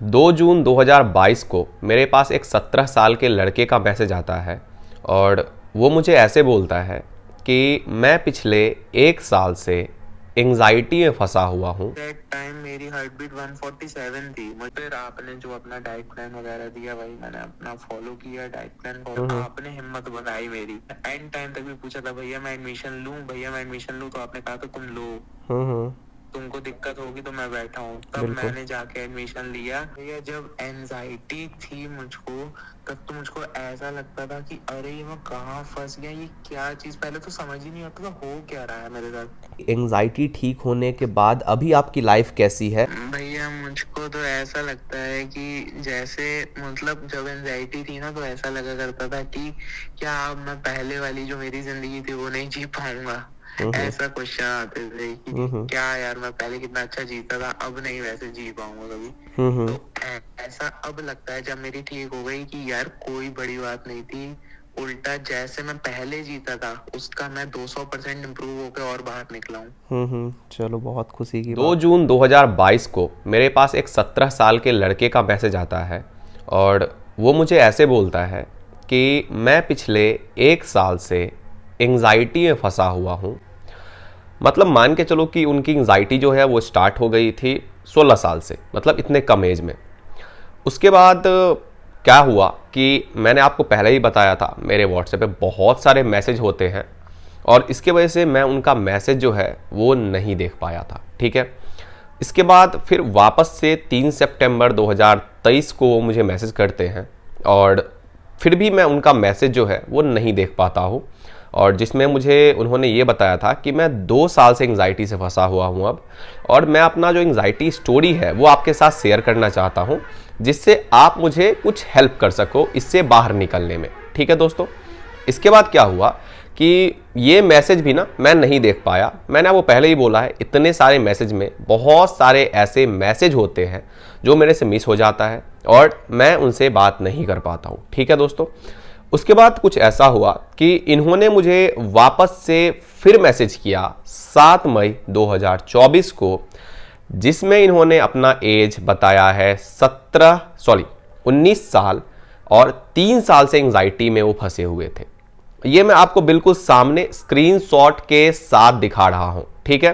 2 जून 2022 को मेरे पास एक 17 साल के लड़के का मैसेज आता है और वो मुझे ऐसे बोलता है कि मैं पिछले 1 साल से एंग्जाइटी में फंसा हुआ हूँ। टाइम मेरी हार्ट बीट 147 थी। फिर आपने जो अपना डाइट प्लान वगैरह दिया भाई, मैंने अपना फॉलो किया डाइट प्लान को। आपने हिम्मत बनाई मेरी, एंड टाइम तक भी पूछा था भैया मैं एडमिशन लूं, भैया मैं एडमिशन लूं, तो आपने कहा था तुम लो, तुमको दिक्कत होगी तो मैं बैठा हूँ। तब मैंने जाके एडमिशन लिया। भैया जब एंजाइटी थी मुझको, तब तो मुझको ऐसा लगता था कि अरे मैं कहाँ फंस गया, ये क्या चीज, पहले तो समझ ही नहीं आता था हो क्या रहा है मेरे साथ। एंग्जाइटी ठीक होने के बाद अभी आपकी लाइफ कैसी है? भैया मुझको तो ऐसा लगता है कि जैसे मतलब जब एंजाइटी थी ना, तो ऐसा लगा करता था कि क्या अब मैं पहले वाली जो मेरी जिंदगी थी वो नहीं जी पाऊंगा। ऐसा क्वेश्चन आते थे कि क्या यार मैं पहले कितना अच्छा जीता था, अब नहीं वैसे जी पाऊंगा कभी। तो ऐसा अब लगता है जब मेरी ठीक हो गई कि यार कोई बड़ी बात नहीं थी, उल्टा जैसे मैं पहले जीता था उसका मैं 200% इम्प्रूव होकर और बाहर निकला हूँ। चलो बहुत खुशी की 2 जून 2022 को मेरे पास एक 17 साल के लड़के का मैसेज आता है और वो मुझे ऐसे बोलता है कि मैं पिछले 1 साल से एंग्जाइटी में फंसा हुआ हूँ। मतलब मान के चलो कि उनकी एंग्जाइटी जो है वो स्टार्ट हो गई थी 16 साल से, मतलब इतने कम एज में। उसके बाद क्या हुआ कि मैंने आपको पहले ही बताया था, मेरे व्हाट्सएप पे बहुत सारे मैसेज होते हैं और इसके वजह से मैं उनका मैसेज जो है वो नहीं देख पाया था। ठीक है, इसके बाद फिर वापस से 3 सितंबर 2023 को वो मुझे मैसेज करते हैं और फिर भी मैं उनका मैसेज जो है वो नहीं देख पाता हूँ, और जिसमें मुझे उन्होंने ये बताया था कि मैं 2 साल से एंग्जाइटी से फंसा हुआ हूँ अब, और मैं अपना जो एंग्जाइटी स्टोरी है वो आपके साथ शेयर करना चाहता हूँ जिससे आप मुझे कुछ हेल्प कर सको इससे बाहर निकलने में। ठीक है दोस्तों, इसके बाद क्या हुआ कि ये मैसेज भी ना मैं नहीं देख पाया। मैंने आपको पहले ही बोला है, इतने सारे मैसेज में बहुत सारे ऐसे मैसेज होते हैं जो मेरे से मिस हो जाता है और मैं उनसे बात नहीं कर पाता हूँ। ठीक है दोस्तों, उसके बाद कुछ ऐसा हुआ कि इन्होंने मुझे वापस से फिर मैसेज किया 7 मई 2024 को, जिसमें इन्होंने अपना एज बताया है 19 साल और 3 साल से एंग्जाइटी में वो फंसे हुए थे। ये मैं आपको बिल्कुल सामने स्क्रीनशॉट के साथ दिखा रहा हूं। ठीक है,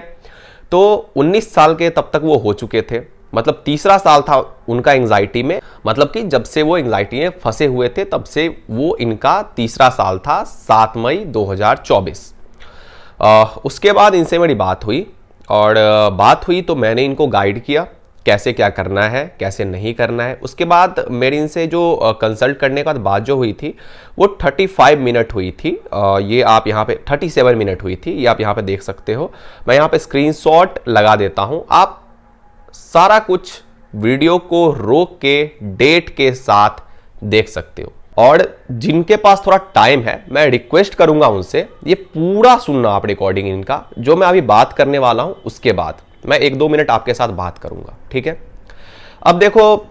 तो 19 साल के तब तक वो हो चुके थे, मतलब तीसरा साल था उनका एंग्जाइटी में, मतलब कि जब से वो एंग्जाइटी में फंसे हुए थे तब से वो इनका तीसरा साल था 7 मई 2024। उसके बाद इनसे मेरी बात हुई और बात हुई तो मैंने इनको गाइड किया कैसे क्या करना है कैसे नहीं करना है। उसके बाद मेरी इनसे जो कंसल्ट करने के बाद बात जो हुई थी वो 35 मिनट हुई थी। ये आप यहाँ पे 37 मिनट हुई थी, ये आप यहाँ पे देख सकते हो। मैं यहाँ पे स्क्रीनशॉट लगा देता हूँ, आप सारा कुछ वीडियो को रोक के डेट के साथ देख सकते हो। और जिनके पास थोड़ा टाइम है मैं रिक्वेस्ट करूंगा उनसे ये पूरा सुनना आप रिकॉर्डिंग इनका, जो मैं अभी बात करने वाला हूं उसके बाद मैं 1-2 मिनट आपके साथ बात करूंगा। ठीक है, अब देखो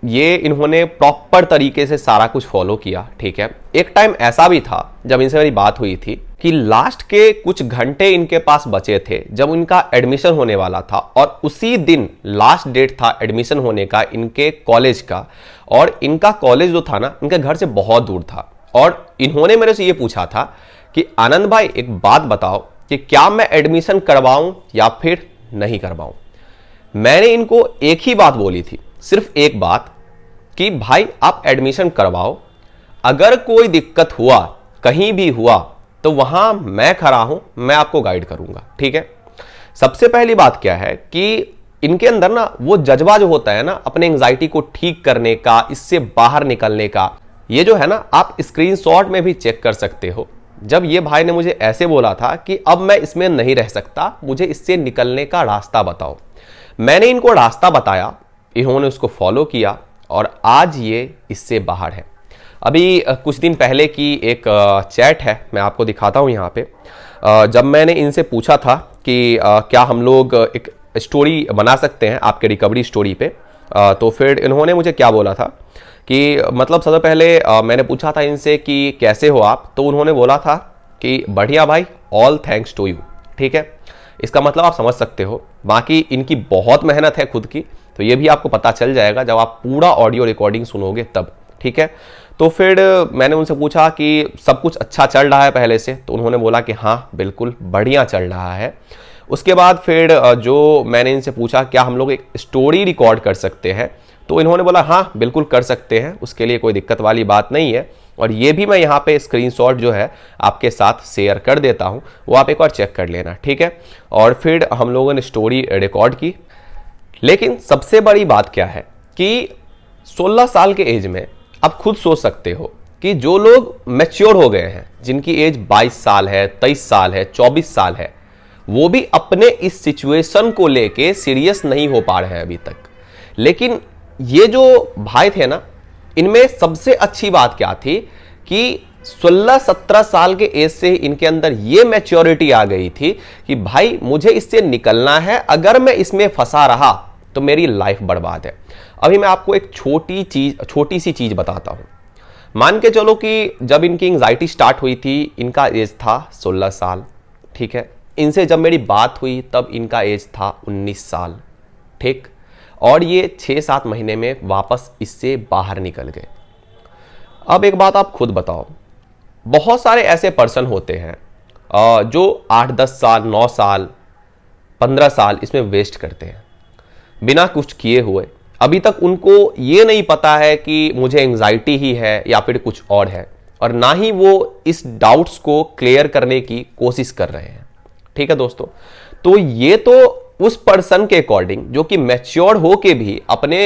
ये इन्होंने प्रॉपर तरीके से सारा कुछ फॉलो किया। ठीक है, एक टाइम ऐसा भी था जब इनसे मेरी बात हुई थी कि लास्ट के कुछ घंटे इनके पास बचे थे जब इनका एडमिशन होने वाला था, और उसी दिन लास्ट डेट था एडमिशन होने का इनके कॉलेज का, और इनका कॉलेज जो था ना इनके घर से बहुत दूर था। और इन्होंने मेरे से ये पूछा था कि आनंद भाई एक बात बताओ कि क्या मैं एडमिशन करवाऊं या फिर नहीं करवाऊं। मैंने इनको एक ही बात बोली थी, सिर्फ एक बात, कि भाई आप एडमिशन करवाओ, अगर कोई दिक्कत हुआ कहीं भी हुआ तो वहां मैं खड़ा हूं, मैं आपको गाइड करूंगा। ठीक है, सबसे पहली बात क्या है कि इनके अंदर ना वो जज्बा जो होता है ना अपने एंग्जाइटी को ठीक करने का, इससे बाहर निकलने का, ये जो है ना आप स्क्रीनशॉट में भी चेक कर सकते हो। जब ये भाई ने मुझे ऐसे बोला था कि अब मैं इसमें नहीं रह सकता, मुझे इससे निकलने का रास्ता बताओ, मैंने इनको रास्ता बताया, इन्होंने उसको फॉलो किया और आज ये इससे बाहर है। अभी कुछ दिन पहले की एक चैट है, मैं आपको दिखाता हूँ यहाँ पे। जब मैंने इनसे पूछा था कि क्या हम लोग एक स्टोरी बना सकते हैं आपके रिकवरी स्टोरी पे, तो फिर इन्होंने मुझे क्या बोला था कि मतलब सबसे पहले मैंने पूछा था इनसे कि कैसे हो आप, तो उन्होंने बोला था कि बढ़िया भाई, ऑल थैंक्स टू यू। ठीक है, इसका मतलब आप समझ सकते हो। बाकी इनकी बहुत मेहनत है खुद की, तो ये भी आपको पता चल जाएगा जब आप पूरा ऑडियो रिकॉर्डिंग सुनोगे तब, ठीक है। तो फिर मैंने उनसे पूछा कि सब कुछ अच्छा चल रहा है पहले से, तो उन्होंने बोला कि हाँ बिल्कुल बढ़िया चल रहा है। उसके बाद फिर जो मैंने इनसे पूछा क्या हम लोग एक स्टोरी रिकॉर्ड कर सकते हैं, तो इन्होंने बोला हाँ बिल्कुल कर सकते हैं, उसके लिए कोई दिक्कत वाली बात नहीं है। और ये भी मैं यहाँ पे स्क्रीनशॉट जो है आपके साथ शेयर कर देता हूँ, वो आप एक बार चेक कर लेना, ठीक है। और फिर हम लोगों ने स्टोरी रिकॉर्ड की। लेकिन सबसे बड़ी बात क्या है कि 16 साल के एज में आप खुद सोच सकते हो कि जो लोग मैच्योर हो गए हैं, जिनकी एज 22 साल है, 23 साल है, 24 साल है, वो भी अपने इस सिचुएशन को लेके सीरियस नहीं हो पा रहे हैं अभी तक। लेकिन ये जो भाई थे ना, इनमें सबसे अच्छी बात क्या थी कि 16-17 साल के एज से इनके अंदर ये मैच्योरिटी आ गई थी कि भाई मुझे इससे निकलना है, अगर मैं इसमें फंसा रहा तो मेरी लाइफ बर्बाद है। अभी मैं आपको एक छोटी सी चीज बताता हूं। मान के चलो कि जब इनकी एंजाइटी स्टार्ट हुई थी, इनका एज था 16 साल, ठीक है। इनसे जब मेरी बात हुई तब इनका एज था 19 साल, ठीक। और ये 6-7 महीने में वापस इससे बाहर निकल गए। अब एक बात आप खुद बताओ, बहुत सारे ऐसे पर्सन होते हैं जो 8-10 साल, 9 साल, 15 साल इसमें वेस्ट करते हैं बिना कुछ किए हुए। अभी तक उनको ये नहीं पता है कि मुझे एंजाइटी ही है या फिर कुछ और है, और ना ही वो इस डाउट्स को क्लियर करने की कोशिश कर रहे हैं, ठीक है दोस्तों। तो ये तो उस पर्सन के अकॉर्डिंग जो कि मैच्योर हो के भी अपने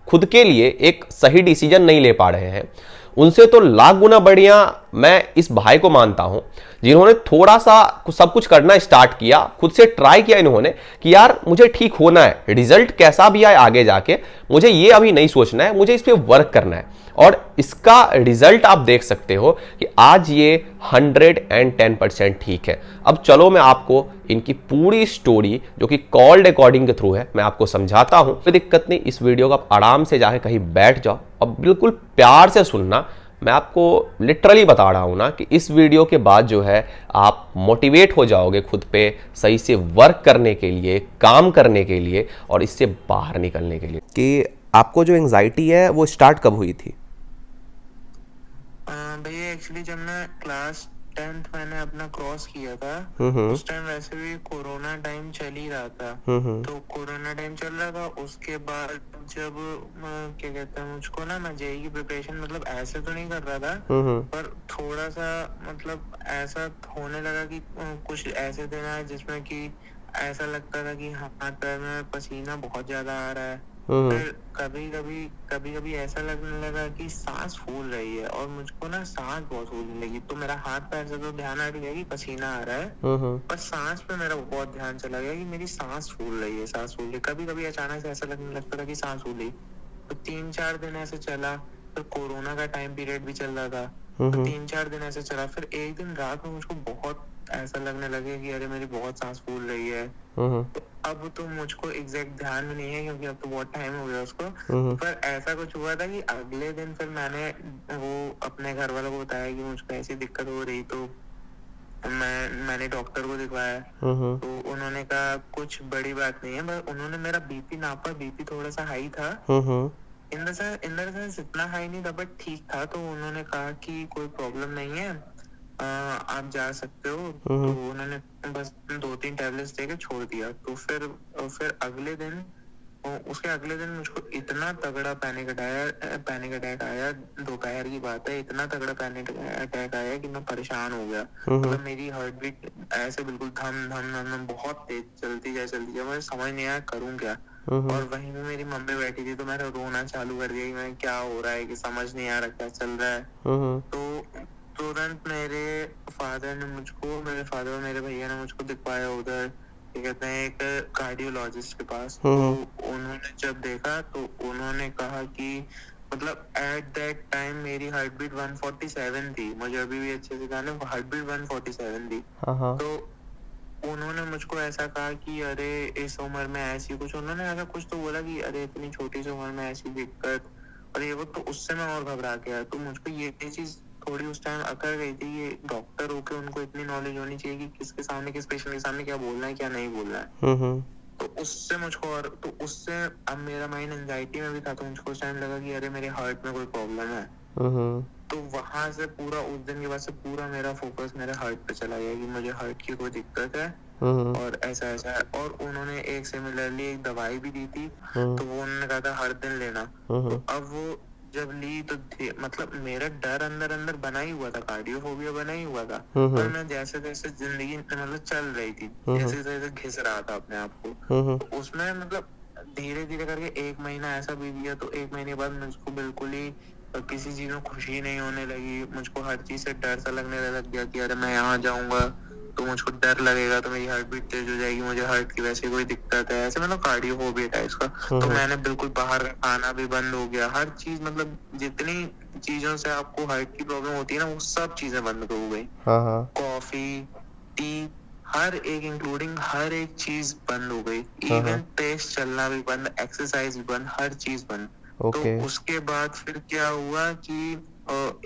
खुद के लिए एक सही डिसीजन नहीं ले पा रहे हैं, उनसे तो लाख गुना बढ़िया मैं इस भाई को मानता हूं जिन्होंने थोड़ा सा सब कुछ करना स्टार्ट किया, खुद से ट्राई किया इन्होंने कि यार मुझे ठीक होना है, रिजल्ट कैसा भी आए आगे जाके मुझे ये अभी नहीं सोचना है, मुझे इस पे वर्क करना है। और इसका रिजल्ट आप देख सकते हो कि आज ये 110% ठीक है। अब चलो मैं आपको इनकी पूरी स्टोरी जो कि कॉल रिकॉर्डिंग के थ्रू है मैं आपको समझाता हूं। कोई दिक्कत नहीं, इस वीडियो को आप आराम से जाके कहीं बैठ जाओ और बिल्कुल प्यार से सुनना। मैं आपको लिटरली बता रहा हूं ना कि इस वीडियो के बाद जो है आप मोटिवेट हो जाओगे खुद पे सही से वर्क करने के लिए, काम करने के लिए और इससे बाहर निकलने के लिए। कि आपको जो एंजाइटी है वो स्टार्ट कब हुई थी? भैया एक्चुअली जब मैं क्लास 10th मैंने अपना क्रॉस किया था, उस टाइम वैसे भी कोरोना टाइम चल ही रहा था। तो कोरोना टाइम चल रहा था, उसके बाद जब क्या कहते हैं मुझको ना, मैं जेईई की प्रिपरेशन मतलब ऐसे तो नहीं कर रहा था, पर थोड़ा सा मतलब ऐसा होने लगा कि कुछ ऐसे दिन आए जिसमें कि ऐसा लगता था कि हाथ पैर में पसीना बहुत ज्यादा आ रहा है। फिर कभी कभी ऐसा लगने लगा कि सांस फूल रही है, और मुझको ना सांस बहुत फूलने लगी। तो मेरा हाथ पैर से तो ध्यान हट गया कि पसीना आ रहा है, पर सांस पे मेरा बहुत ध्यान चला गया कि मेरी सांस फूल रही है, सांस फूल रही। कभी कभी अचानक से ऐसा लगने लगता था कि सांस फूल रही। तो 3-4 दिन ऐसे चला। फिर कोरोना का टाइम पीरियड भी चल रहा था, तो 3-4 दिन ऐसे चला। फिर एक दिन रात में मुझको बहुत ऐसा लगने लगे कि अरे मेरी बहुत सांस फूल रही है। तो अब तो मुझको एग्जैक्ट ध्यान में नहीं है क्योंकि अब तो बहुत टाइम हो गया उसको। पर ऐसा कुछ हुआ था कि अगले दिन फिर मैंने वो अपने घर वालों को बताया कि मुझको ऐसी दिक्कत हो रही। तो मैंने डॉक्टर को दिखवाया, तो उन्होंने कहा कुछ बड़ी बात नहीं है, पर उन्होंने मेरा बीपी नापा, बीपी थोड़ा सा हाई था। इन द सेंस इतना हाई नहीं था बट ठीक था। तो उन्होंने कहा कि कोई प्रॉब्लम नहीं है, आप जा सकते हो। तो उन्होंने बस 2-3 टैबलेट्स देके छोड़ दिया। तो फिर अगले दिन, उसके अगले दिन मुझको इतना तगड़ा पैनिक अटैक आया। दोपहर की बात है, इतना तगड़ा पैनिक अटैक आया कि मैं परेशान हो गया। मतलब मेरी हार्ट बीट ऐसे बिल्कुल धम धम धम धम बहुत तेज चलती जाए, मुझे समझ नहीं आया करूं क्या। और वहीं पे मेरी मम्मी बैठी थी, तो मैंने रोना चालू कर दिया कि मैं क्या हो रहा है, कि समझ नहीं आ रहा क्या चल रहा है। तो तुरंत मेरे फादर और मेरे भैया ने मुझको दिखवाया उधर, क्या कहते हैं, एक कार्डियोलॉजिस्ट के पास। तो उन्होंने जब देखा तो उन्होंने कहा कि मतलब एट दैट टाइम मेरी हार्ट बीट 147 थी। मुझे अभी भी अच्छे से ध्यान है, हार्ट बीट 147 थी। तो उन्होंने मुझको ऐसा कहा कि अरे इस उम्र में ऐसी कुछ, उन्होंने ऐसा कुछ तो बोला कि अरे इतनी छोटी सी उम्र में ऐसी दिक्कत और ये वो। तो उससे मैं और घबरा गया। तो मुझको ये चीज थोड़ी उस टाइम अकर गई थी। ये डॉक्टर होके उनको इतनी नॉलेज होनी चाहिए कि किसके सामने, किस पेशेंट के सामने क्या बोलना है क्या नहीं बोलना है। तो उससे मुझको और तो उससे अब मेरा माइंड एंजाइटी में भी था, तो मुझको उस टाइम लगा कि अरे मेरे हार्ट में कोई प्रॉब्लम है। तो वहां से पूरा उस दिन के बाद से पूरा मेरा फोकस मेरे हार्ट पे चला गया कि मुझे हार्ट की कोई दिक्कत है और ऐसा ऐसा है। और उन्होंने एक सिमिलरली एक दवाई भी दी थी, तो वो उन्होंने कहा था हर दिन लेना। तो अब वो जब ली तो मतलब मेरा डर अंदर अंदर बना ही हुआ था, कार्डियोफोबिया बना ही हुआ था, पर मैं जैसे जैसे जिंदगी मतलब चल रही थी, जैसे जैसे घिस रहा था अपने आप को, तो उसमें मतलब धीरे धीरे करके 1 महीना ऐसा बीत गया। तो 1 महीने बाद मुझको बिल्कुल ही किसी चीज में खुशी नहीं होने लगी, मुझको हर चीज से डर सा लगने लग गया कि अरे मैं यहाँ जाऊंगा तो मुझको डर लगेगा, तो मेरी हार्ट बीट तेज हो जाएगी, मुझे हार्ट की वैसे कोई दिक्कत है, ऐसे मतलब कार्डियोफोबिया टाइप्स का। तो मैंने बिल्कुल बाहर का खाना भी बंद हो गया, हर चीज मतलब जितनी चीजों से आपको हार्ट की प्रॉब्लम होती है ना, वो सब चीजें बंद हो गई। कॉफी, टी, हर एक इंक्लूडिंग हर एक चीज बंद हो गई, इवन तेज चलना भी बंद, एक्सरसाइज भी बंद, हर चीज बंद। तो उसके बाद फिर क्या हुआ कि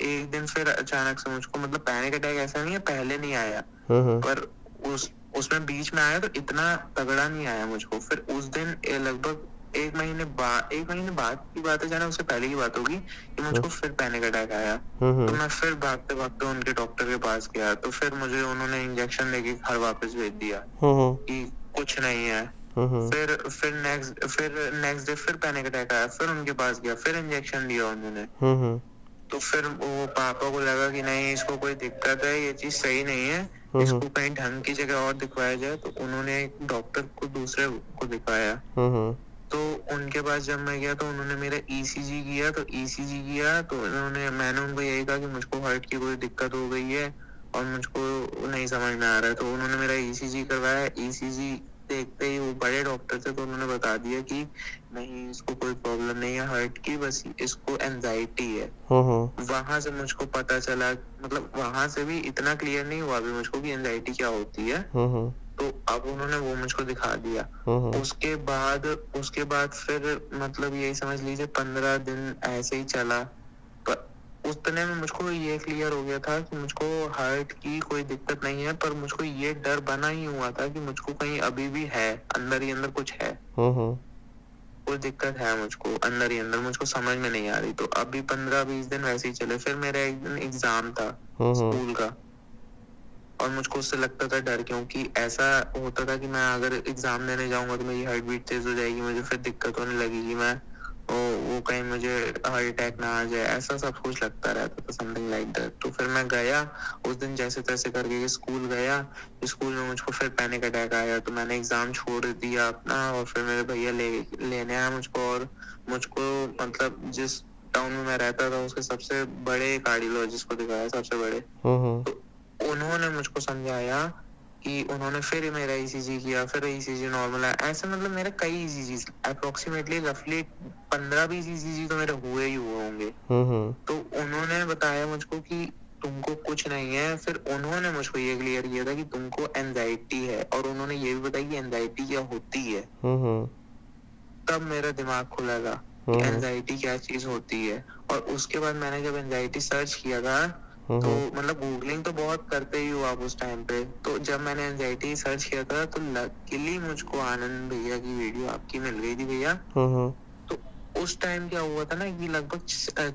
एक दिन फिर अचानक से मुझको मतलब पैनिक अटैक ऐसा नहीं है, पहले नहीं आया, पर उसमें बीच में आया, तो इतना तगड़ा नहीं आया मुझको। फिर उस दिन लगभग 1 महीने बाद की बात है, जाना उससे पहले की बात होगी, कि मुझको फिर पैनिक अटैक आया। तो मैं फिर भागते भागते उनके डॉक्टर के पास गया, तो फिर मुझे उन्होंने इंजेक्शन देके घर वापस भेज दिया कि कुछ नहीं है। फिर नेक्स्ट डे फिर पैनिक अटैक आया, फिर उनके पास गया, फिर इंजेक्शन दिया उन्होंने। तो फिर वो पापा को लगा कि नहीं इसको कोई दिक्कत है, ये चीज सही नहीं है, इसको कहीं ढंग की जगह और दिखवाया जाए। तो उन्होंने एक डॉक्टर को दूसरे को दिखाया। तो उनके पास जब मैं गया तो उन्होंने मेरा ईसीजी किया, तो मैंने उनको यही कहा कि मुझको हार्ट की कोई दिक्कत हो गई है और मुझको नहीं समझ में आ रहा है। तो उन्होंने मेरा ईसीजी करवाया। ईसीजी देखते ही वो बड़े डॉक्टर थे, तो उन्होंने बता दिया कि नहीं इसको कोई प्रॉब्लम नहीं है हार्ट की, बस इसको एंजाइटी है। वहां से मुझको पता चला, मतलब वहां से भी इतना क्लियर नहीं हुआ अभी मुझको कि एंजाइटी क्या होती है। तो अब उन्होंने वो मुझको दिखा दिया। उसके बाद फिर मतलब यही समझ लीजिए 15 दिन ऐसे ही चला। पर उतने में मुझको ये क्लियर हो गया था कि मुझको हार्ट की कोई दिक्कत नहीं है, पर मुझको ये डर बना ही हुआ था कि मुझको कहीं अभी भी है, अंदर ही अंदर कुछ है, कोई दिक्कत है मुझको अंदर ही अंदर, मुझको समझ में नहीं आ रही। तो अभी 15-20 दिन वैसे ही चले। फिर मेरा एक दिन एग्जाम था स्कूल का, और मुझको उससे लगता था डर, क्योंकि ऐसा होता था कि मैं अगर एग्जाम देने जाऊंगा तो मेरी हार्ट बीट तेज हो जाएगी, मुझे फिर दिक्कत होने लगेगी, मैं वो कहीं मुझे हार्ट अटैक ना आ जाए, ऐसा सब कुछ लगता रहता था, समथिंग लाइक दैट। तो फिर मैं गया उस दिन जैसे तैसे करके स्कूल गया। स्कूल में मुझको फिर पैनिक अटैक आया, तो मैंने एग्जाम छोड़ दिया अपना, और फिर मेरे भैया लेने आया मुझको। और मुझको मतलब जिस टाउन में मैं रहता था उसके सबसे बड़े कार्डियोलॉजिस्ट को दिखाया, सबसे बड़े। तो उन्होंने मुझको समझाया कि उन्होंने फिर मेरा ईसीजी किया, फिर ईसीजी नॉर्मल है, ऐसे मतलब मेरे कई ईसीजी अप्रोक्सीमेटली रफली 15-20 ईसीजी तो मेरे हुए ही हुए होंगे। तो उन्होंने बताया मुझको कि तुमको कुछ नहीं है। फिर उन्होंने मुझको ये क्लियर किया था कि तुमको एंजाइटी है, और उन्होंने ये भी बताया कि एंजाइटी क्या होती है। तब मेरा दिमाग खुला था कि एंजाइटी क्या चीज होती है। और उसके बाद मैंने जब एंजाइटी सर्च किया था, तो मतलब गूगलिंग तो बहुत करते ही हो आप उस टाइम पे, तो जब मैंने एंजाइटी सर्च किया था तो लकीली मुझको आनंद भैया की वीडियो आपकी मिल गई थी भैया। तो उस टाइम क्या हुआ था ना कि लगभग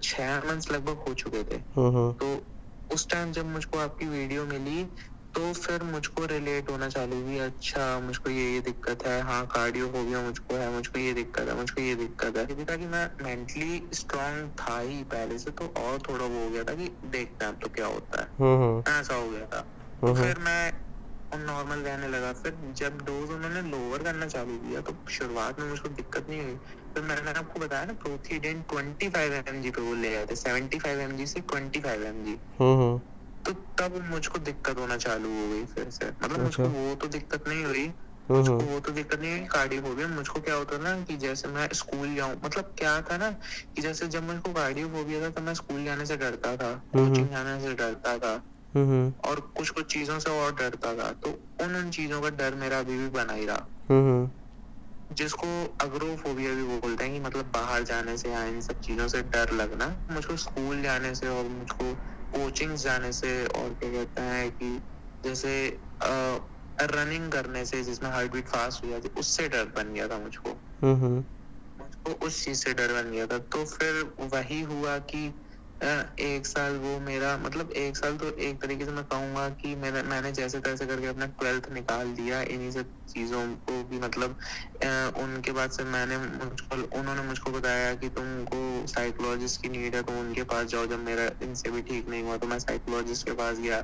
6 मंथ्स लगभग हो चुके थे। तो उस टाइम जब मुझको आपकी वीडियो मिली, तो फिर मुझको रिलेट होना चालू हुई, अच्छा मुझको ये दिक्कत है, हाँ कार्डियोफोबिया मुझको है, मुझको ये दिक्कत है, मुझको ये दिक्कत है। ताकि मैं मेंटली स्ट्रांग था ही पहले से, तो और थोड़ा वो हो गया था कि देखते हैं तो क्या होता है, ऐसा हो गया था। तो फिर मैं नॉर्मल रहने लगा। फिर जब डोज उन्होंने लोअर करना चालू किया तो शुरुआत में मुझको दिक्कत नहीं हुई। फिर मैंने आपको बताया ना प्रोथीडेन 25 mg पे वो ले आए थे, 75 mg से 25 mg। तो तब मुझको दिक्कत होना चालू हो गई फिर से, मतलब मुझको वो तो दिक्कत नहीं हुई, मुझको वो तो दिक्कत नहीं हुई कार्डियोफोबिया। मुझको क्या होता ना कि जैसे मैं स्कूल जाऊं, मतलब क्या था ना कि जैसे जब मुझको कार्डियोफोबिया था तब मैं स्कूल जाने से डरता था, कोचिंग जाने से डरता था, और कुछ कुछ चीजों से और डरता था। तो उन चीजों का डर मेरा अभी भी बना ही रहा, जिसको अग्रोफोबिया भी बोलते हैं, कि मतलब बाहर जाने से या इन सब चीजों से डर लगना। मुझको स्कूल जाने से और मुझको कोचिंग जाने से, और क्या कहते हैं कि जैसे रनिंग करने से, जिसमें हार्ट बीट फास्ट हो जाती, उससे डर बन गया था मुझको। हम्म। मुझको उस चीज से डर बन गया था। तो फिर वही हुआ कि एक साल वो मेरा, मतलब एक साल तो एक तरीके से मैं कहूंगा कि मैंने जैसे तैसे करके अपना 12th निकाल दिया इन्हीं सब चीजों को भी, मतलब उनके बाद से उन्होंने मुझको बताया कि तुमको साइकोलॉजिस्ट की नीड है, तो उनके पास जाओ। जब मेरा इनसे भी ठीक नहीं हुआ तो मैं साइकोलॉजिस्ट के पास गया।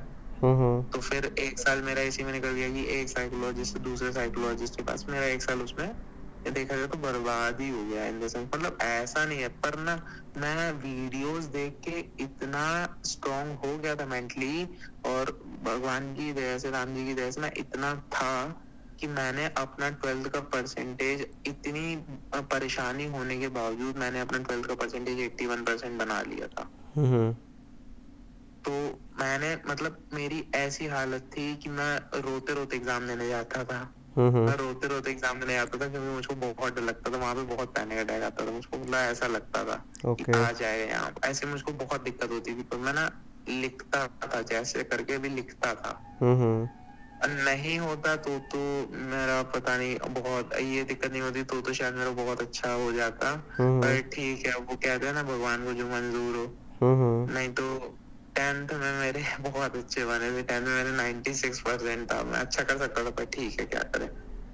तो फिर एक साल मेरा इसी में निकल गया कि एक साइकोलॉजिस्ट से दूसरे साइकोलॉजिस्ट के पास, मेरा एक साल उसमें ये देखा जाए तो बर्बाद ही हो गया इन द सेंस। मतलब ऐसा नहीं है, पर ना मैं वीडियोस देख के इतना स्ट्रांग हो गया था मेंटली, और भगवान की दया से, राम जी की दया से मैं इतना था कि मैंने अपना 12th का परसेंटेज, इतनी परेशानी होने के बावजूद मैंने अपना 12th का परसेंटेज 81% बना लिया था। तो मैंने, मतलब मेरी ऐसी हालत थी कि मैं रोते रोते एग्जाम देने जाता था। मैं रोते रोते एग्जाम देने जाता था क्योंकि मुझको बहुत डर लगता था। वहां पे बहुत पैनिक अटैक आता था मुझको, मतलब ऐसा लगता था कि आ जाएगा यहाँ, ऐसे मुझको बहुत दिक्कत होती थी। तो मैं ना लिखता था, जैसे करके भी लिखता था। नहीं होता तो मेरा पता नहीं, बहुत ये दिक्कत नहीं होती तो शायद मेरा बहुत अच्छा हो जाता। पर ठीक है, वो कहते हैं ना, भगवान को जो मंजूर हो। नहीं तो 10th में मेरे बहुत अच्छे बने थे। 10th में मेरे 96% था, मैं अच्छा कर सकता था, पर ठीक है, क्या करें।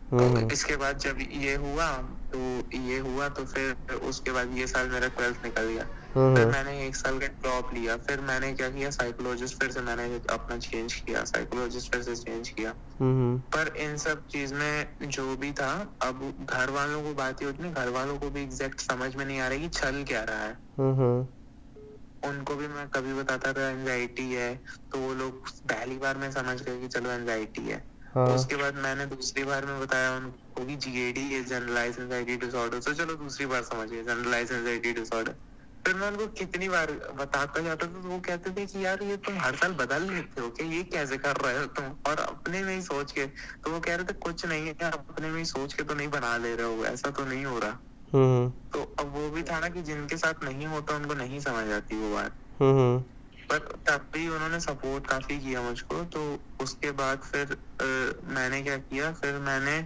तो इसके बाद जब ये हुआ तो फिर उसके बाद ये साल मेरा 12th निकल गया। फिर मैंने एक साल का ड्रॉप लिया। फिर मैंने क्या किया, साइकोलॉजिस्ट फिर से मैंने अपना चेंज किया, साइकोलॉजिस्ट फिर से चेंज किया। पर इन सब चीज में जो भी था, अब घर वालों को बात ही होती है, घर वालों को भी एग्जैक्ट समझ में नहीं आ रही कि चल क्या रहा है। उनको भी मैं कभी बताता था एंजाइटी है, तो वो लोग पहली बार में समझ गए कि चलो एंजाइटी है। उसके बाद मैंने दूसरी बार में बताया उनको कि जीएडी है, जनरलाइज एंजाइटी डिसऑर्डर। तो चलो दूसरी बार समझ गए, जनरलाइज एंजाइटी डिसऑर्डर। फिर मैं उनको कितनी बार बताता जाता था, तो वो कहते थे कि यार ये तुम हर साल बदल लेते हो क्या, ये कैसे कर रहे हो तुम, और अपने में ही सोच के। तो वो कह रहे थे कुछ नहीं है, अपने में ही सोच के तो नहीं बना ले रहे हो, ऐसा तो नहीं हो रहा। तो अब वो भी था ना कि जिनके साथ नहीं होता उनको नहीं समझ आती वो बात। पर तब भी उन्होंने सपोर्ट काफी किया मुझको। तो उसके बाद फिर मैंने क्या किया, फिर मैंने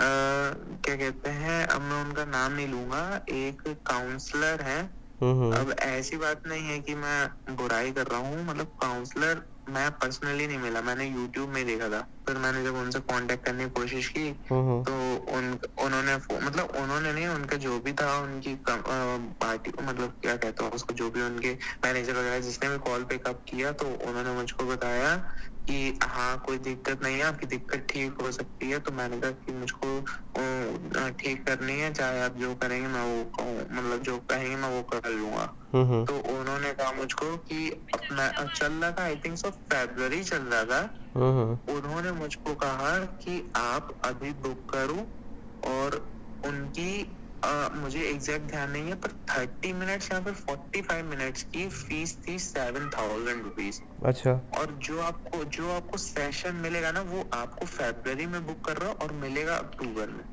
क्या कहते हैं, अब मैं उनका नाम नहीं लूंगा, एक काउंसलर है। अब ऐसी बात नहीं है कि मैं बुराई कर रहा हूँ, मतलब काउंसलर मैं पर्सनली नहीं मिला, मैंने यूट्यूब में देखा था। फिर मैंने जब उनसे कांटेक्ट करने की कोशिश की तो उन्होंने नहीं, उनका जो भी था, उनकी पार्टी, मतलब क्या कहता हूँ उसको, जो भी उनके मैनेजर वगैरह जिसने भी कॉल पिकअप किया, तो उन्होंने मुझको बताया कि हाँ कोई दिक्कत नहीं है, आपकी दिक्कत ठीक हो सकती है। तो मैंने कहा कि मुझको ठीक करनी है, चाहे आप जो करेंगे मैं वो मतलब जो कहेंगे मैं वो कर लूंगा। तो उन्होंने कहा मुझको कि अपना चल रहा था, आई थिंक सो फरवरी चल रहा था। उन्होंने मुझको कहा कि आप अभी बुक करो, और उनकी मुझे एग्जैक्ट ध्यान नहीं है, पर 30 मिनट्स या फिर 45 मिनट्स की फीस थी 7,000 रुपीज। अच्छा। और जो आपको सेशन मिलेगा ना, वो आपको फरवरी में बुक कर रहा और मिलेगा अक्टूबर में।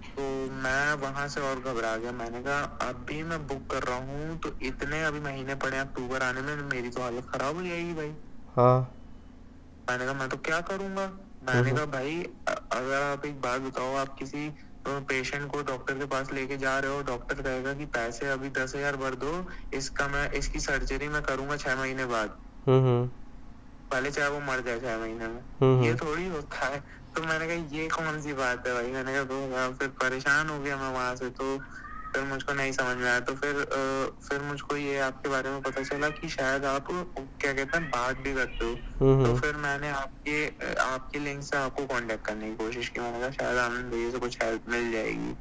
तो मैं वहां से और घबरा गया। मैंने कहा अभी मैं बुक कर रहा हूँ तो इतने अभी महीने पड़े अक्टूबर आने में, मेरी तो हालत खराब हो जाएगी भाई। मैंने कहा मैं तो क्या करूंगा। मैंने कहा भाई अगर आप एक बात बताओ, आप किसी पेशेंट को डॉक्टर के पास लेके जा रहे हो, डॉक्टर कहेगा कि पैसे अभी 10,000 भर दो, इसकी सर्जरी मैं करूंगा 6 महीने बाद, पहले चाहे वो मर जाए 6 महीने में। ये थोड़ी होता है। तो मैंने कहा ये कौन सी बात है भाई। मैंने कहा तो फिर परेशान हो गया मैं वहां से। तो फिर मुझको नहीं समझ में आया। तो फिर मुझको ये आपके बारे में पता चला कि शायद आप क्या कहते हैं बात भी करते हो। तो फिर मैंने आपके लिंक से आपको कांटेक्ट करने की कोशिश की। मैंने कहा शायद आनंद भैया से कुछ हेल्प मिल जाएगी।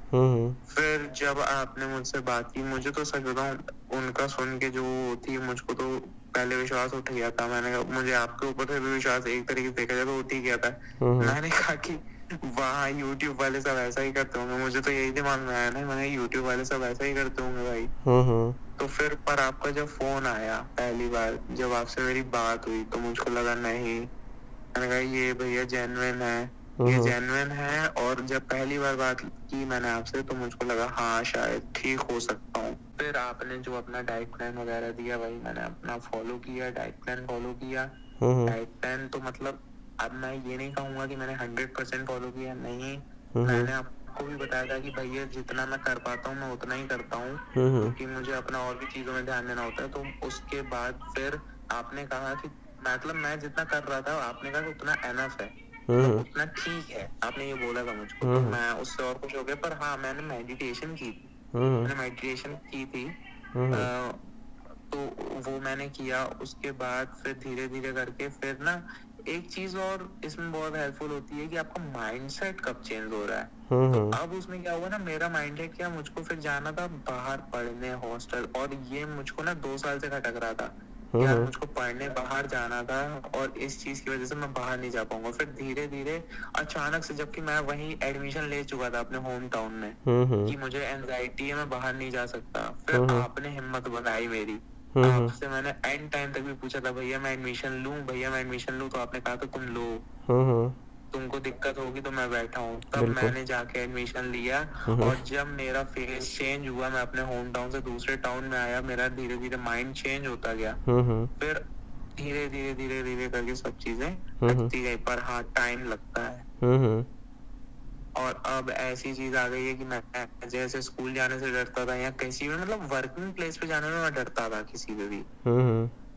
फिर जब आपने मुझसे बात की, मुझे तो सच बताऊं उनका सुन के जो थी, मुझको तो पहले विश्वास उठ गया था। मैंने कहा मुझे आपके ऊपर से भी विश्वास एक तरीके से देखा जाए तो उठ ही गया था। मैंने कहा कि वहाँ यूट्यूब वाले सब ऐसा ही करते होंगे, मुझे तो यही दिमाग में आया ना, मैंने यूट्यूब वाले सब ऐसा ही करते होंगे भाई। तो फिर पर आपका जब फोन आया पहली बार, जब आपसे मेरी बात हुई, तो मुझको लगा नहीं, मैंने कहा ये भैया जेन्युइन है, ये जेन्युइन है। और जब पहली बार बात की मैंने आपसे, तो मुझको लगा हाँ शायद ठीक हो सकता हूँ। फिर आपने जो अपना डाइट प्लान वगैरह दिया भाई, मैंने अपना फॉलो किया, डाइट प्लान फॉलो किया। डाइट प्लान तो मतलब अब मैं ये नहीं कहूंगा कि मैंने 100% फॉलो किया, नहीं। हम्म मैंने आपको भी बताया था कि भैया जितना मैं कर पाता हूँ मैं उतना ही करता हूँ, हम्म क्योंकि मुझे अपना और भी चीजों में ध्यान देना होता है। तो उसके बाद फिर आपने कहा कि मतलब मैं जितना कर रहा था आपने कहा कि उतना एनफ है, मतलब उतना ठीक है, आपने ये बोला था मुझको। तो मैं उससे और कुछ हो गया। पर हाँ, मैंने मेडिटेशन की थी, मैंने मेडिटेशन की थी। तो वो मैंने किया। उसके बाद फिर धीरे धीरे करके फिर ना एक चीज और इसमें बहुत हेल्पफुल होती है कि आपका माइंडसेट कब चेंज हो रहा है। तो अब उसमें क्या हुआ ना, मेरा माइंडसेट क्या, मुझको फिर जाना था बाहर पढ़ने हॉस्टल, और ये मुझको ना 2 साल से खटक रहा था कि यार मुझको पढ़ने बाहर जाना था, और इस चीज की वजह से मैं बाहर नहीं जा पाऊंगा। फिर धीरे धीरे अचानक से, जबकि मैं वहीं एडमिशन ले चुका था अपने होम टाउन में, कि मुझे एंजाइटी है, मैं बाहर नहीं जा सकता। फिर आपने हिम्मत बनाई मेरी। आपसे मैंने एंड टाइम तक भी पूछा था, भैया मैं एडमिशन लूं, भैया मैं एडमिशन लूं, तो आपने कहा था तुम लो, तुमको दिक्कत होगी तो मैं बैठा हूँ। तब बिल्कुल। मैंने जाके एडमिशन लिया, और जब मेरा फेस चेंज हुआ, मैं अपने होम टाउन से दूसरे टाउन में आया, मेरा धीरे धीरे माइंड चेंज होता गया। फिर धीरे धीरे धीरे धीरे करके सब चीजें लगती गई, पर हाँ टाइम लगता है। और अब ऐसी चीज आ गई है कि मैं जैसे स्कूल जाने से डरता था, या किसी भी मतलब वर्किंग प्लेस पे जाने में मैं डरता था किसी पे भी।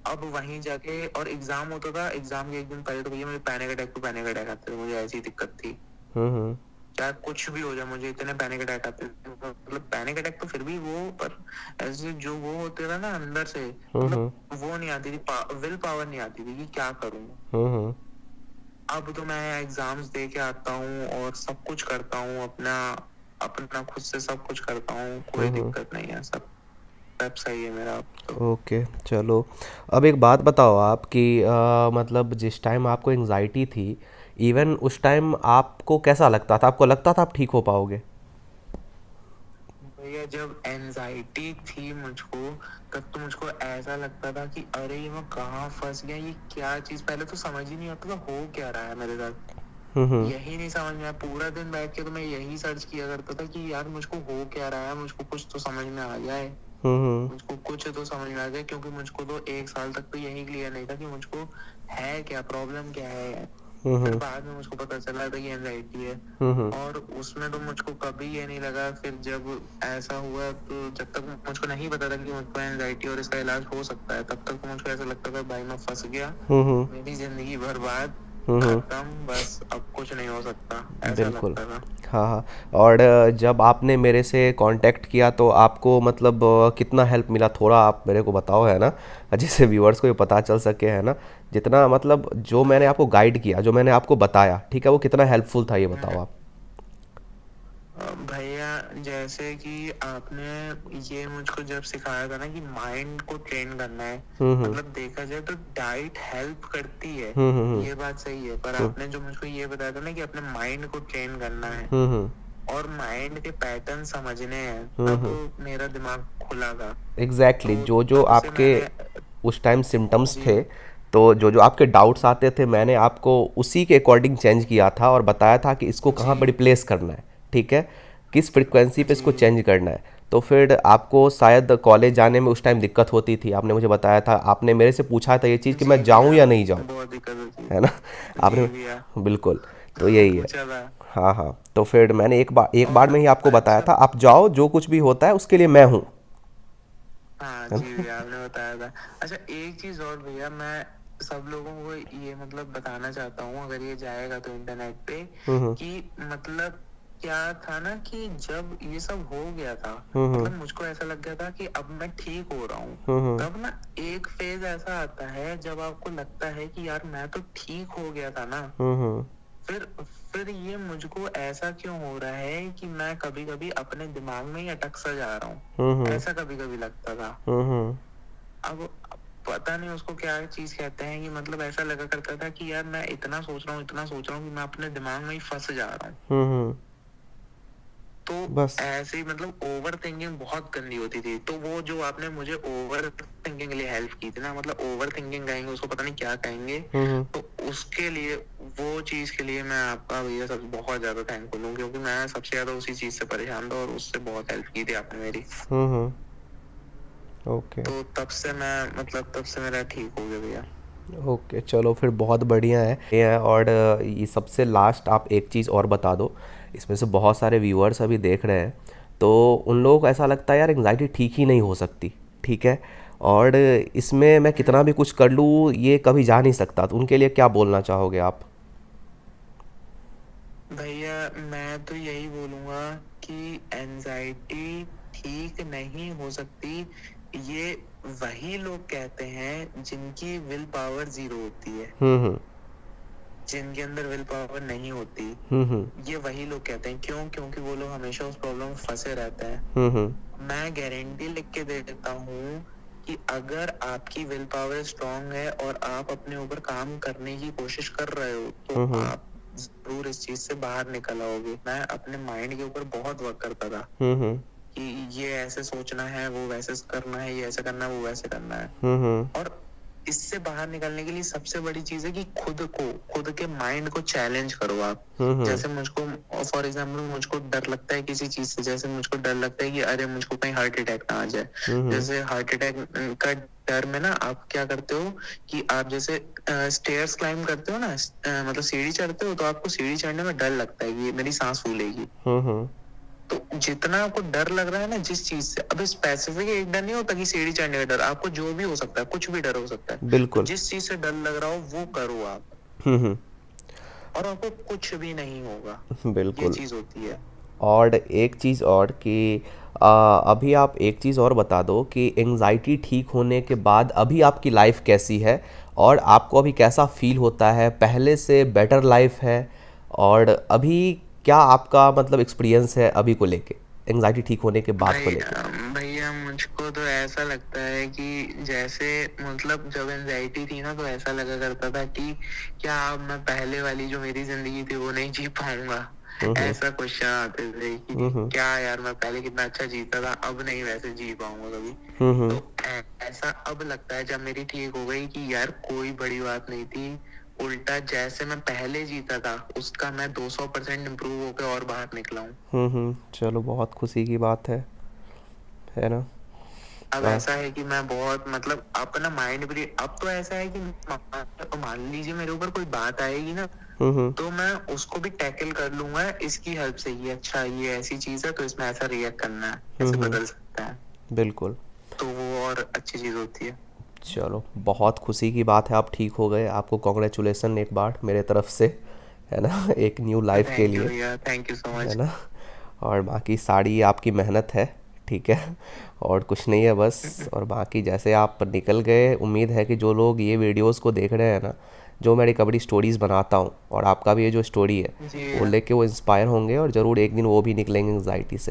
अब वहीं जाके, और एग्जाम होता था, एग्जाम के एक दिन पहले तो भैया मुझे पैनिक अटैक आते थे, मुझे ऐसी दिक्कत थी। चाहे कुछ भी हो जाए मुझे इतने पैनिक अटैक आते थे, मतलब पैनिक अटैक तो फिर भी वो, पर ऐसे जो वो होते थे ना अंदर से, मतलब वो नहीं आती थी, विल पावर नहीं आती थी कि क्या करूं। अब तो मैं एग्जाम्स दे के आता हूँ और सब कुछ करता हूँ, अपना अपना खुद से सब कुछ करता हूँ, कोई दिक्कत नहीं है, सब सब सही है मेरा अब तो। ओके, चलो। अब एक बात बताओ आप कि मतलब जिस टाइम आपको एंजाइटी थी, इवन उस टाइम आपको कैसा लगता था? आपको लगता था आप ठीक हो पाओगे? भैया जब एनजाइटी थी मुझको, तब तो मुझको ऐसा लगता था कि अरे ये मैं कहाँ फंस गया, ये क्या चीज, पहले तो समझ ही नहीं आता था हो क्या रहा है मेरे साथ, यही नहीं समझ में आया। पूरा दिन बैठ के तो मैं यही सर्च किया करता था कि यार मुझको हो क्या रहा है, मुझको कुछ तो समझ में आ जाए, मुझको कुछ तो समझ में आ जाए, क्योंकि मुझको तो 1 साल तक तो यही क्लियर नहीं था कि मुझको है क्या, प्रॉब्लम क्या है। फिर बाद में मुझको पता चला था कि एंजाइटी है, और उसमें तो मुझको कभी ये नहीं लगा। फिर जब ऐसा हुआ, तो जब तक मुझको नहीं पता था कि मुझको एंजाइटी और इसका इलाज हो सकता है, तब तक तो मुझको ऐसा लगता था भाई मैं फंस गया, मेरी जिंदगी बर्बाद, खत्म, बस अब कुछ नहीं हो सकता, ऐसा बिल्कुल। लगता था। हाँ हाँ। और जब आपने मेरे से कांटेक्ट किया तो आपको मतलब कितना हेल्प मिला, थोड़ा आप मेरे को बताओ, है ना, जिससे व्यूअर्स को ये पता चल सके, है ना, जितना मतलब जो मैंने आपको गाइड किया, जो मैंने आपको बताया, ठीक है, वो कितना हेल्पफुल था, ये बताओ आप। भैया जैसे कि आपने ये मुझको जब सिखाया था ना कि माइंड को ट्रेन करना है, मतलब देखा जाए तो डाइट हेल्प करती है, ये बात सही है, पर आपने जो मुझको ये बताया था ना कि अपने माइंड को ट्रेन करना है और माइंड के पैटर्न समझने हैं, तब मेरा दिमाग खुला था। एग्जैक्टली तो जो जो तब से आपके मैंने उस टाइम सिम्टम्स जी थे, तो जो जो आपके डाउट्स आते थे, मैंने आपको उसी के अकॉर्डिंग चेंज किया था और बताया था कि इसको कहाँ पर जी रिप्लेस करना है, ठीक है, किस फ्रिक्वेंसी पे इसको जी चेंज करना है। तो फिर आपको शायद कॉलेज जाने में उस टाइम दिक्कत होती थी, आपने मुझे बताया था, आपने मेरे से पूछा था ये चीज़ कि जी मैं जाऊँ भैया, या नहीं जाऊँ, बहुत दिक्कत होती है ना। है आपने जी भैया। बिल्कुल, तो यही है। पूछा था। हाँ हाँ, तो फिर मैंने एक बार और में ही आपको बताया अच्छा, था, आप जाओ, जो कुछ भी होता है उसके लिए मैं हूँ, हाँ है जी ना। भैया आपने बताया था। अच्छा एक चीज और भैया, मैं सब लोगों को ये मतलब बताना चाहता हूँ, अगर ये जाएगा तो इंटरनेट पे, कि मतलब क्या था ना कि जब ये सब हो गया था, मतलब मुझको ऐसा लग गया था कि अब मैं ठीक हो रहा हूँ, तब ना एक फेज ऐसा आता है जब आपको लगता है कि यार मैं तो ठीक हो गया था ना, फिर फिर ये मुझको ऐसा क्यों हो रहा है कि मैं कभी कभी अपने दिमाग में ही अटक सा जा रहा हूँ, ऐसा कभी कभी लगता था। अब पता नहीं उसको क्या चीज कहते हैं, कि मतलब ऐसा लगा करता था कि यार मैं इतना सोच रहा हूँ, इतना सोच रहा हूँ, कि मैं अपने दिमाग में ही फंस जा रहा हूँ। तो बस। ऐसे ही मतलब ओवर थिंकिंग बहुत गंदी होती थी। तो वो जो आपने मुझे ओवर थिंकिंग के लिए हेल्प की थी ना, मतलब ओवर थिंकिंग कहेंगे उसको, पता नहीं क्या कहेंगे, तो उसके लिए, वो चीज के लिए मैं आपका भैया सब बहुत ज्यादा थैंकफुल हूँ, क्योंकि मैं सबसे ज्यादा उसी चीज से परेशान था, और उससे बहुत हेल्प की थी आपने मेरी। ओके। तो तब से मैं मतलब तब से मेरा ठीक हो गया भैया। ओके, चलो फिर बहुत बढ़िया है ये है। और ये सबसे लास्ट आप एक चीज़ और बता दो, इसमें से बहुत सारे व्यूअर्स अभी देख रहे हैं, तो उन लोगों को ऐसा लगता है यार एंग्जाइटी ठीक ही नहीं हो सकती, ठीक है, और इसमें मैं कितना भी कुछ कर लूँ ये कभी जा नहीं सकता, तो उनके लिए क्या बोलना चाहोगे आप? भैया मैं तो यही बोलूंगा कि एनजाइटी ठीक नहीं हो सकती। ये वही लोग कहते हैं जिनकी विल पावर जीरो होती है, हम्म। जिनके अंदर विल पावर नहीं होती। हम्म। ये वही लोग कहते हैं, क्यों? क्योंकि वो लोग हमेशा उस प्रॉब्लम में फंसे रहते हैं। हम्म। मैं गारंटी लिख के दे देता हूँ कि अगर आपकी विल पावर स्ट्रांग है और आप अपने ऊपर काम करने की कोशिश कर रहे हो तो हम्म। आप जरूर इस चीज से बाहर निकल आओगे। मैं अपने माइंड के ऊपर बहुत वर्क करता था हम्म। कि ये ऐसे सोचना है, वो वैसे करना है, ये ऐसे करना है, वो वैसे करना है। हम्म। और इससे बाहर निकलने के लिए सबसे बड़ी चीज है कि खुद के माइंड को चैलेंज करो आप। हम्म। जैसे मुझको फॉर एग्जाम्पल मुझको डर लगता है किसी चीज से, जैसे मुझको डर लगता है कि अरे मुझको कहीं हार्ट अटैक ना आ जाए। जैसे हार्ट अटैक का डर में ना आप क्या करते हो कि आप जैसे स्टेयर्स क्लाइंब करते हो ना, मतलब सीढ़ी चढ़ते हो, तो आपको सीढ़ी चढ़ने में डर लगता है कि मेरी सांस फूलेगी। हम्म। तो जितना आपको डर लग रहा है ना जिस चीज से, अब स्पेसिफिक एक डर नहीं होता कि सीढ़ी चढ़ने का डर, आपको जो भी हो सकता है, कुछ भी डर हो सकता है। तो बिल्कुल। जिस चीज से डर लग रहा हो वो करो आप, हम्म। और आपको कुछ भी नहीं होगा। ये बिल्कुल। चीज होती है। और एक चीज़ और कि अभी आप एक चीज़ और बता दो कि एंजाइटी ठीक होने के बाद अभी आपकी लाइफ कैसी है, और आपको अभी कैसा फील होता है, पहले से बेटर लाइफ है, और अभी क्या आपका मतलब एक्सपीरियंस है अभी को लेके, एंजाइटी ठीक होने के बाद को लेके? भैया मुझको तो ऐसा लगता है कि जैसे मतलब जब एंजाइटी थी ना तो ऐसा लगा करता था कि क्या अब मैं पहले वाली जो मेरी जिंदगी थी वो नहीं जी पाऊंगा। हम्म। ऐसा क्वेश्चन आते थे कि हम्म। क्या यार मैं पहले कितना अच्छा जीता था, अब नहीं वैसे जी पाऊंगा कभी। हम्म। तो ऐसा अब लगता है जब मेरी ठीक हो गई कि यार कोई बड़ी बात नहीं थी। उल्टा जैसे मैं पहले जीता था उसका मैं 200% इम्प्रूव होकर और बाहर निकला हूँ। चलो बहुत खुशी की बात है ना? अब आ, ऐसा है कि मैं बहुत मतलब अपना माइंड भी, अब तो ऐसा है कि मान लीजिए मेरे ऊपर कोई बात आएगी ना हम्म। तो मैं उसको भी टैकल कर लूंगा इसकी हेल्प से। ये अच्छा, ये ऐसी चीज है तो इसमें ऐसा रिएक्ट करना है, ऐसे हम्म। बदल सकता है। बिल्कुल। तो वो और अच्छी चीज होती है। चलो बहुत खुशी की बात है, आप ठीक हो गए, आपको कॉन्ग्रेचुलेसन एक बार मेरे तरफ से, है ना, एक न्यू लाइफ के थैंक यू लिए, भैया, थैंक यू सो है मच। ना। और बाकी सारी आपकी मेहनत है, ठीक है, और कुछ नहीं है बस। और बाकी जैसे आप निकल गए, उम्मीद है कि जो लोग ये वीडियोस को देख रहे हैं ना, जो मैं रिकवरी स्टोरीज़ बनाता हूँ, और आपका भी ये जो स्टोरी है जी वो लेके वो इंस्पायर होंगे, और ज़रूर एक दिन वो भी निकलेंगे एंग्जाइटी से,